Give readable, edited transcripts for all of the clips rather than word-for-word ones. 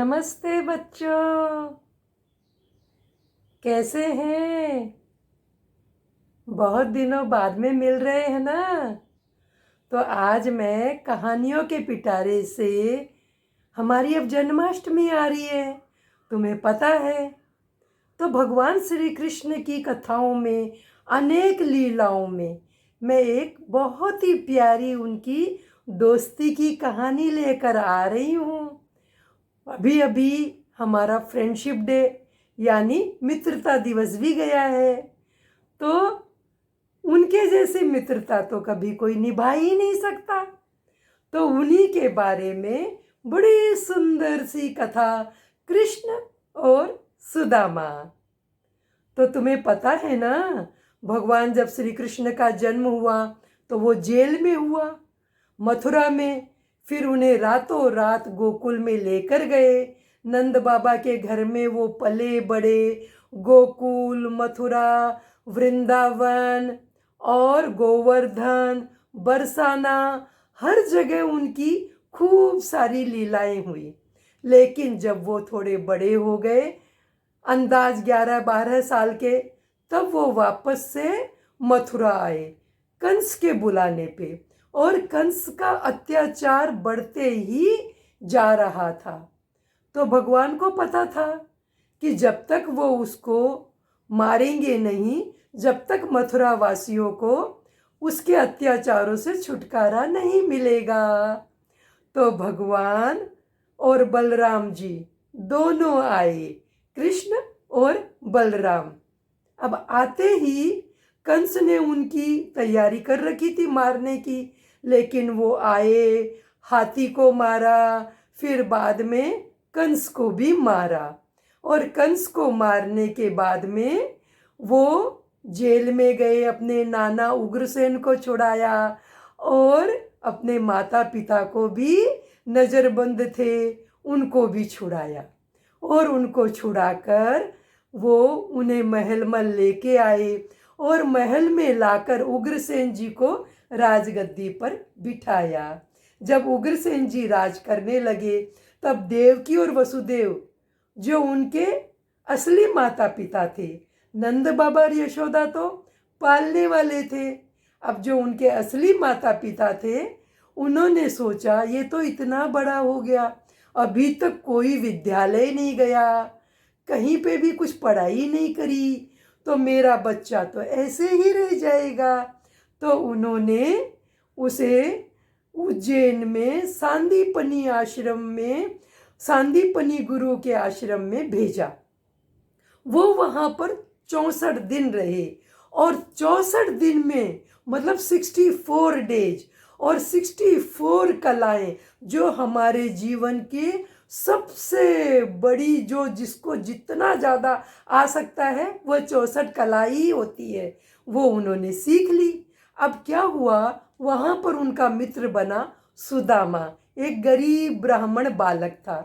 नमस्ते बच्चों, कैसे हैं? बहुत दिनों बाद में मिल रहे हैं ना। तो आज मैं कहानियों के पिटारे से हमारी अब जन्माष्टमी आ रही है, तुम्हें पता है। तो भगवान श्री कृष्ण की कथाओं में, अनेक लीलाओं में मैं एक बहुत ही प्यारी उनकी दोस्ती की कहानी लेकर आ रही हूँ। अभी अभी हमारा फ्रेंडशिप डे यानी मित्रता दिवस भी गया है। तो उनके जैसी मित्रता तो कभी कोई निभा ही नहीं सकता। तो उन्हीं के बारे में बड़ी सुंदर सी कथा, कृष्ण और सुदामा। तो तुम्हें पता है ना, भगवान जब श्री कृष्ण का जन्म हुआ तो वो जेल में हुआ, मथुरा में। फिर उन्हें रातों रात गोकुल में लेकर गए। नंद बाबा के घर में वो पले बड़े। गोकुल, मथुरा, वृंदावन और गोवर्धन, बरसाना, हर जगह उनकी खूब सारी लीलाएं हुई। लेकिन जब वो थोड़े बड़े हो गए, अंदाज 11-12 साल के, तब वो वापस से मथुरा आए कंस के बुलाने पे। और कंस का अत्याचार बढ़ते ही जा रहा था। तो भगवान को पता था कि जब तक वो उसको मारेंगे नहीं, जब तक मथुरा वासियों को उसके अत्याचारों से छुटकारा नहीं मिलेगा। तो भगवान और बलराम जी दोनों आए, कृष्ण और बलराम। अब आते ही कंस ने उनकी तैयारी कर रखी थी मारने की, लेकिन वो आए, हाथी को मारा, फिर बाद में कंस को भी मारा। और कंस को मारने के बाद में वो जेल में गए, अपने नाना उग्रसेन को छुड़ाया और अपने माता पिता को भी, नज़रबंद थे, उनको भी छुड़ाया। और उनको छुड़ाकर वो उन्हें महल में लेके आए और महल में लाकर उग्रसेन जी को राजगद्दी पर बिठाया। जब उग्रसेन जी राज करने लगे, तब देवकी और वसुदेव, जो उनके असली माता पिता थे, नंद बाबा और यशोदा तो पालने वाले थे, अब जो उनके असली माता पिता थे, उन्होंने सोचा ये तो इतना बड़ा हो गया, अभी तक कोई विद्यालय नहीं गया, कहीं पे भी कुछ पढ़ाई नहीं करी, तो मेरा बच्चा तो ऐसे ही रह जाएगा। तो उन्होंने उसे उज्जैन में सांदीपनी आश्रम में, सांदीपनी गुरु के आश्रम में भेजा। वो वहाँ पर 64 दिन रहे। और 64 दिन में मतलब 64 डेज और 64 कलाएं, जो हमारे जीवन के सबसे बड़ी, जो जिसको जितना ज़्यादा आ सकता है वह 64 कला ही होती है, वो उन्होंने सीख ली। अब क्या हुआ, वहाँ पर उनका मित्र बना सुदामा, एक गरीब ब्राह्मण बालक था।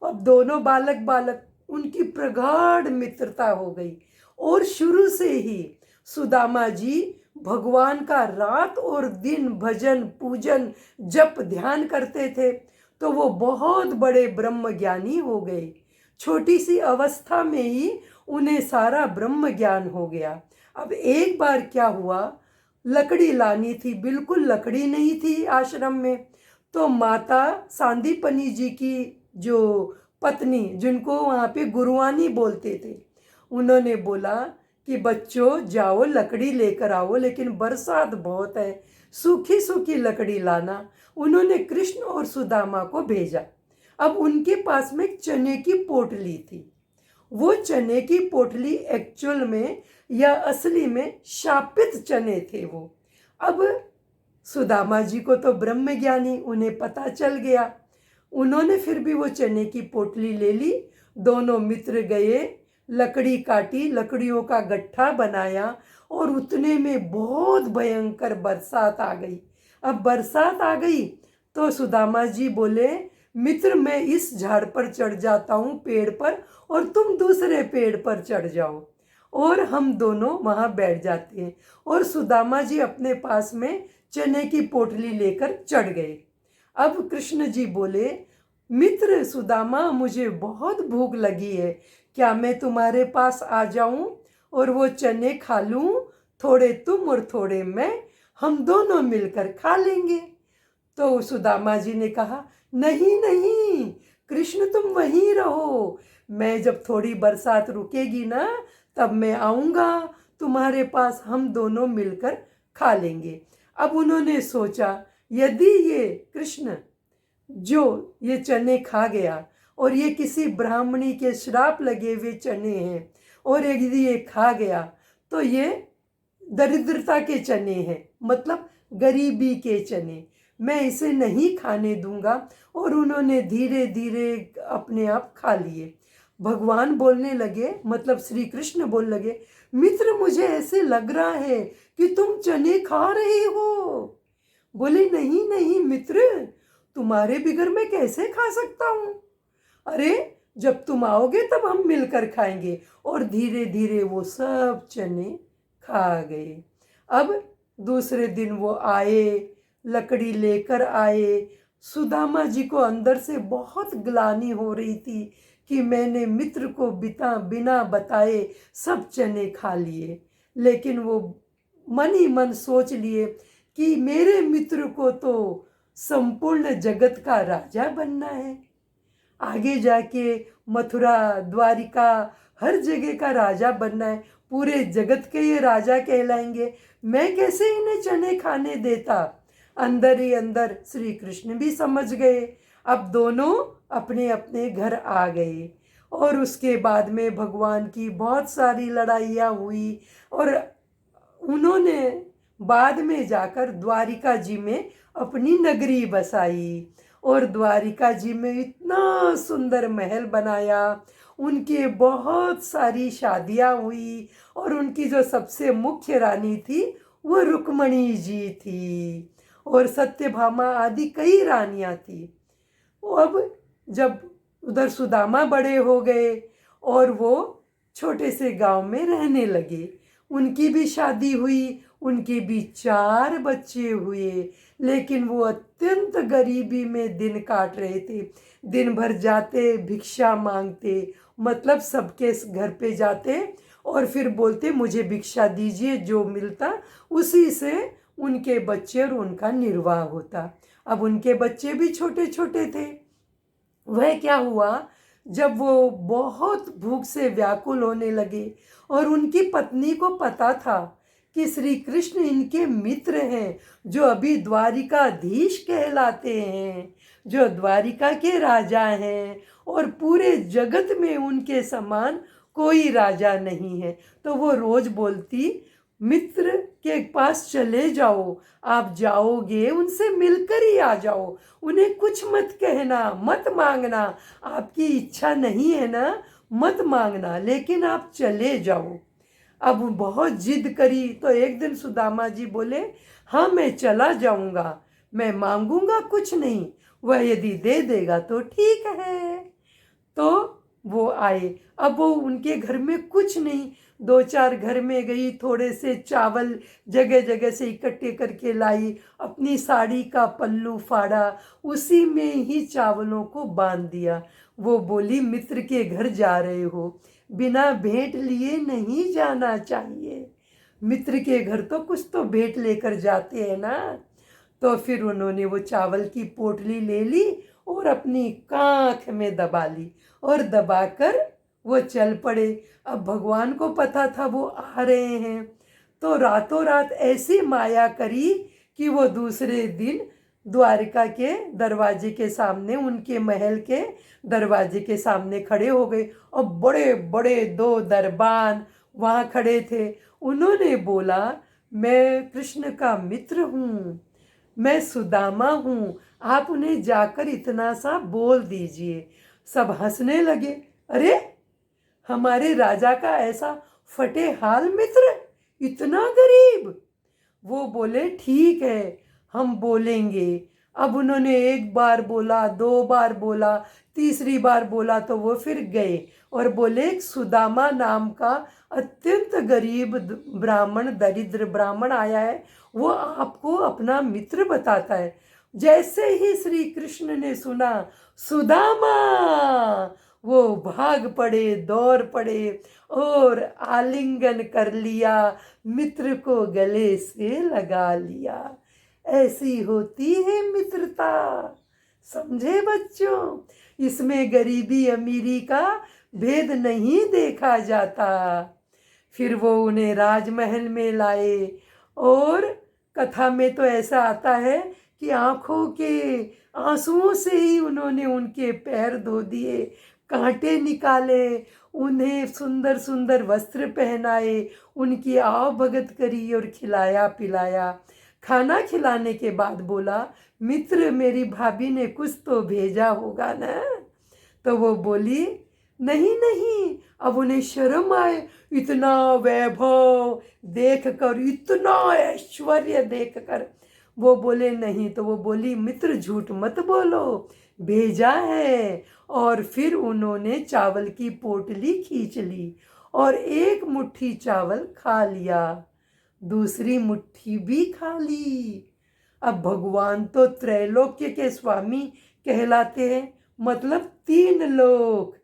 अब दोनों बालक बालक उनकी प्रगाढ़ मित्रता हो गई। और शुरू से ही सुदामा जी भगवान का रात और दिन भजन, पूजन, जप, ध्यान करते थे। तो वो बहुत बड़े ब्रह्म ज्ञानी हो गए। छोटी सी अवस्था में ही उन्हें सारा ब्रह्म ज्ञान हो गया। अब एक बार क्या हुआ, लकड़ी लानी थी, बिल्कुल लकड़ी नहीं थी आश्रम में। तो माता सांदीपनी जी की जो पत्नी, जिनको वहाँ पे गुरुवानी बोलते थे, उन्होंने बोला कि बच्चों जाओ लकड़ी लेकर आओ, लेकिन बरसात बहुत है, सूखी सूखी लकड़ी लाना। उन्होंने कृष्ण और सुदामा को भेजा। अब उनके पास में चने की पोटली थी। वो चने की पोटली एक्चुअल में या असली में शापित चने थे वो। अब सुदामा जी को तो ब्रह्म ज्ञानी, उन्हें पता चल गया। उन्होंने फिर भी वो चने की पोटली ले ली। दोनों मित्र गए, लकड़ी काटी, लकड़ियों का गट्ठा बनाया और उतने में बहुत भयंकर बरसात आ गई। अब बरसात आ गई तो सुदामा जी बोले, मित्र मैं इस झाड़ पर चढ़ जाता हूँ, पेड़ पर, और तुम दूसरे पेड़ पर चढ़ जाओ। और हम दोनों वहाँ बैठ जाते हैं। और सुदामा जी अपने पास में चने की पोटली लेकर चढ़ गए। अब कृष्ण जी बोले, मित्र सुदामा, मुझे बहुत भूख लगी है, क्या मैं तुम्हारे पास आ जाऊं और वो चने खा लूं? थोड़े तुम और थोड़े मैं, हम दोनों मिलकर खा लेंगे। तो सुदामा जी ने कहा, नहीं नहीं कृष्ण, तुम वहीं रहो, मैं जब थोड़ी बरसात रुकेगी ना तब मैं आऊँगा तुम्हारे पास, हम दोनों मिलकर खा लेंगे। अब उन्होंने सोचा, यदि ये कृष्ण जो ये चने खा गया और ये किसी ब्राह्मणी के श्राप लगे हुए चने हैं, और यदि ये खा गया तो ये दरिद्रता के चने हैं, मतलब गरीबी के चने, मैं इसे नहीं खाने दूंगा। और उन्होंने धीरे धीरे अपने आप खा लिए। भगवान बोलने लगे, मतलब श्री कृष्ण बोलने लगे, मित्र मुझे ऐसे लग रहा है कि तुम चने खा रहे हो। बोले, नहीं नहीं मित्र, तुम्हारे बिगर मैं कैसे खा सकता हूँ? अरे जब तुम आओगे तब हम मिलकर खाएंगे। और धीरे धीरे वो सब चने खा गए। अब दूसरे दिन वो आए, लकड़ी लेकर आए। सुदामा जी को अंदर से बहुत ग्लानि हो रही थी कि मैंने मित्र को बिना बताए सब चने खा लिए। लेकिन वो मन ही मन सोच लिए कि मेरे मित्र को तो संपूर्ण जगत का राजा बनना है, आगे जाके मथुरा, द्वारिका, हर जगह का राजा बनना है, पूरे जगत के ये राजा कहलाएंगे, मैं कैसे इन्हें चने खाने देता। अंदर ही अंदर श्री कृष्ण भी समझ गए। अब दोनों अपने अपने घर आ गए। और उसके बाद में भगवान की बहुत सारी लड़ाइयाँ हुई, और उन्होंने बाद में जाकर द्वारिका जी में अपनी नगरी बसाई। और द्वारिका जी में इतना सुंदर महल बनाया, उनके बहुत सारी शादियाँ हुई, और उनकी जो सबसे मुख्य रानी थी वो रुक्मणी जी थी, और सत्यभामा आदि कई रानियाँ थी। अब जब उधर सुदामा बड़े हो गए और वो छोटे से गांव में रहने लगे, उनकी भी शादी हुई, उनके भी 4 बच्चे हुए। लेकिन वो अत्यंत गरीबी में दिन काट रहे थे। दिन भर जाते भिक्षा मांगते, मतलब सबके घर पे जाते और फिर बोलते मुझे भिक्षा दीजिए, जो मिलता उसी से उनके बच्चे और उनका निर्वाह होता। अब उनके बच्चे भी छोटे छोटे थे। वह क्या हुआ, जब वो बहुत भूख से व्याकुल होने लगे और उनकी पत्नी को पता था कि श्री कृष्ण इनके मित्र हैं, जो अभी द्वारिकाधीश कहलाते हैं, जो द्वारिका के राजा हैं, और पूरे जगत में उनके समान कोई राजा नहीं है, तो वो रोज बोलती, मित्र के पास चले जाओ, आप जाओगे उनसे मिलकर ही आ जाओ, उन्हें कुछ मत कहना, मत मांगना, आपकी इच्छा नहीं है ना, मत मांगना, लेकिन आप चले जाओ। अब बहुत जिद करी तो एक दिन सुदामा जी बोले, हाँ मैं चला जाऊंगा, मैं मांगूंगा कुछ नहीं, वह यदि दे देगा तो ठीक है। तो वो आए। अब वो उनके घर में कुछ नहीं, 2-4 घर में गई, थोड़े से चावल जगह जगह से इकट्ठे करके लाई, अपनी साड़ी का पल्लू फाड़ा, उसी में ही चावलों को बांध दिया। वो बोली, मित्र के घर जा रहे हो, बिना भेंट लिए नहीं जाना चाहिए, मित्र के घर तो कुछ तो भेंट लेकर जाते हैं ना। तो फिर उन्होंने वो चावल की पोटली ले ली और अपनी कांख में दबा ली, और दबाकर वो चल पड़े। अब भगवान को पता था वो आ रहे हैं, तो रातों रात ऐसी माया करी कि वो दूसरे दिन द्वारिका के दरवाजे के सामने, उनके महल के दरवाजे के सामने खड़े हो गए। और बड़े बड़े 2 दरबान वहाँ खड़े थे। उन्होंने बोला, मैं कृष्ण का मित्र हूँ, मैं सुदामा हूँ, आप उन्हें जाकर इतना सा बोल दीजिए। सब हंसने लगे, अरे हमारे राजा का ऐसा फटे हाल मित्र, इतना गरीब। वो बोले, ठीक है हम बोलेंगे। अब उन्होंने 1 बार बोला, 2 बार बोला, तीसरी बार बोला तो वो फिर गए और बोले, एक सुदामा नाम का अत्यंत गरीब ब्राह्मण, दरिद्र ब्राह्मण आया है, वो आपको अपना मित्र बताता है। जैसे ही श्री कृष्ण ने सुना सुदामा, वो भाग पड़े, दौड़ पड़े और आलिंगन कर लिया, मित्र को गले से लगा लिया। ऐसी होती है मित्रता, समझे बच्चों। इसमें गरीबी अमीरी का भेद नहीं देखा जाता। फिर वो उन्हें राजमहल में लाए और कथा में तो ऐसा आता है कि आंखों के आंसुओं से ही उन्होंने उनके पैर धो दिए, कांटे निकाले, उन्हें सुंदर सुंदर वस्त्र पहनाए, उनकी आव भगत करी और खिलाया पिलाया। खाना खिलाने के बाद बोला, मित्र मेरी भाभी ने कुछ तो भेजा होगा ना। तो वो बोली, नहीं नहीं। अब उन्हें शर्म आए, इतना वैभव देखकर, इतना ऐश्वर्य देखकर। वो बोले नहीं। तो वो बोली, मित्र झूठ मत बोलो, भेजा है। और फिर उन्होंने चावल की पोटली खींच ली और एक मुट्ठी चावल खा लिया, दूसरी मुट्ठी भी खा ली। अब भगवान तो त्रैलोक्य के स्वामी कहलाते हैं, मतलब 3 लोक।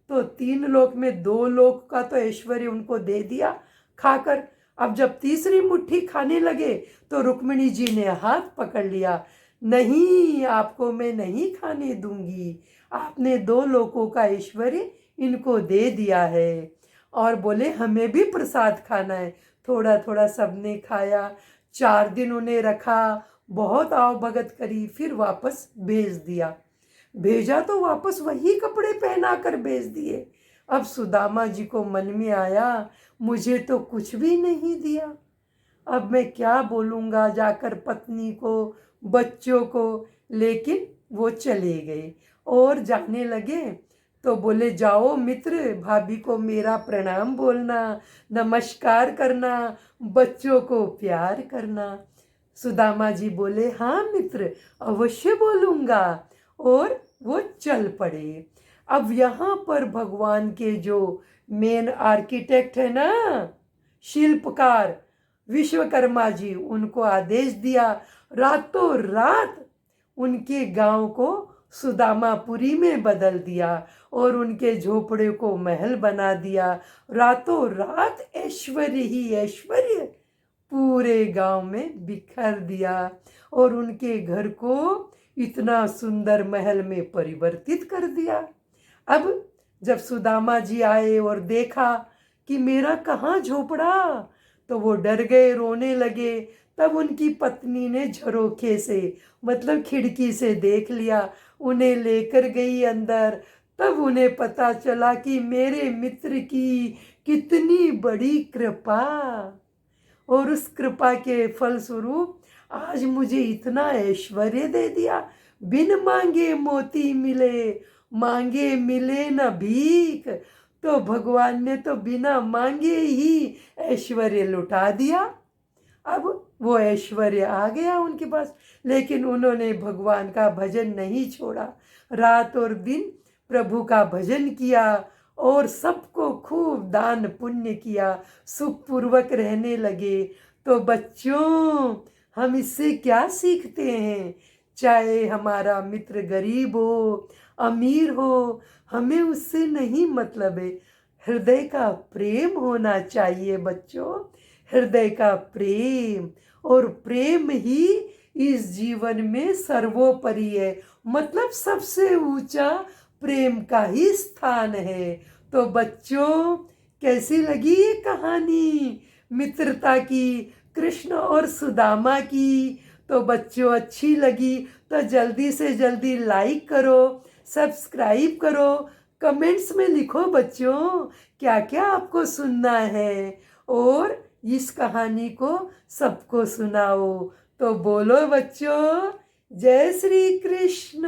तो 3 लोक में 2 लोक का तो ऐश्वर्य उनको दे दिया खाकर। अब जब तीसरी मुट्ठी खाने लगे तो रुक्मिणी जी ने हाथ पकड़ लिया, नहीं, आपको मैं नहीं खाने दूंगी, आपने 2 लोकों का ऐश्वर्य इनको दे दिया है। और बोले, हमें भी प्रसाद खाना है। थोड़ा थोड़ा सबने खाया। 4 दिन उन्हें रखा, बहुत आव भगत करी, फिर वापस भेज दिया। भेजा तो वापस वही कपड़े पहना कर भेज दिए। अब सुदामा जी को मन में आया, मुझे तो कुछ भी नहीं दिया, अब मैं क्या बोलूँगा जाकर पत्नी को, बच्चों को। लेकिन वो चले गए और जाने लगे तो बोले, जाओ मित्र, भाभी को मेरा प्रणाम बोलना, नमस्कार करना, बच्चों को प्यार करना। सुदामा जी बोले, हाँ मित्र, अवश्य बोलूँगा। और वो चल पड़े। अब यहाँ पर भगवान के जो मेन आर्किटेक्ट है ना, शिल्पकार विश्वकर्मा जी, उनको आदेश दिया, रातों रात उनके गांव को सुदामापुरी में बदल दिया और उनके झोपड़े को महल बना दिया। रातों रात ऐश्वर्य ही ऐश्वर्य पूरे गांव में बिखर दिया और उनके घर को इतना सुंदर महल में परिवर्तित कर दिया। अब जब सुदामा जी आए और देखा कि मेरा कहाँ झोपड़ा, तो वो डर गए, रोने लगे। तब उनकी पत्नी ने झरोखे से, मतलब खिड़की से देख लिया, उन्हें लेकर गई अंदर। तब उन्हें पता चला कि मेरे मित्र की कितनी बड़ी कृपा, और उस कृपा के फलस्वरूप आज मुझे इतना ऐश्वर्य दे दिया। बिन मांगे मोती मिले, मांगे मिले न भीख। तो भगवान ने तो बिना मांगे ही ऐश्वर्य लुटा दिया। अब वो ऐश्वर्य आ गया उनके पास, लेकिन उन्होंने भगवान का भजन नहीं छोड़ा। रात और दिन प्रभु का भजन किया और सबको खूब दान पुण्य किया, सुखपूर्वक रहने लगे। तो बच्चों, हम इससे क्या सीखते हैं? चाहे हमारा मित्र गरीब हो, अमीर हो, हमें उससे नहीं मतलब है। हृदय का प्रेम होना चाहिए बच्चों, हृदय का प्रेम। और प्रेम ही इस जीवन में सर्वोपरि है, मतलब सबसे ऊंचा प्रेम का ही स्थान है। तो बच्चों, कैसी लगी ये कहानी मित्रता की, कृष्ण और सुदामा की? तो बच्चों, अच्छी लगी तो जल्दी से जल्दी लाइक करो, सब्सक्राइब करो, कमेंट्स में लिखो बच्चों क्या क्या आपको सुनना है, और इस कहानी को सबको सुनाओ। तो बोलो बच्चों, जय श्री कृष्ण।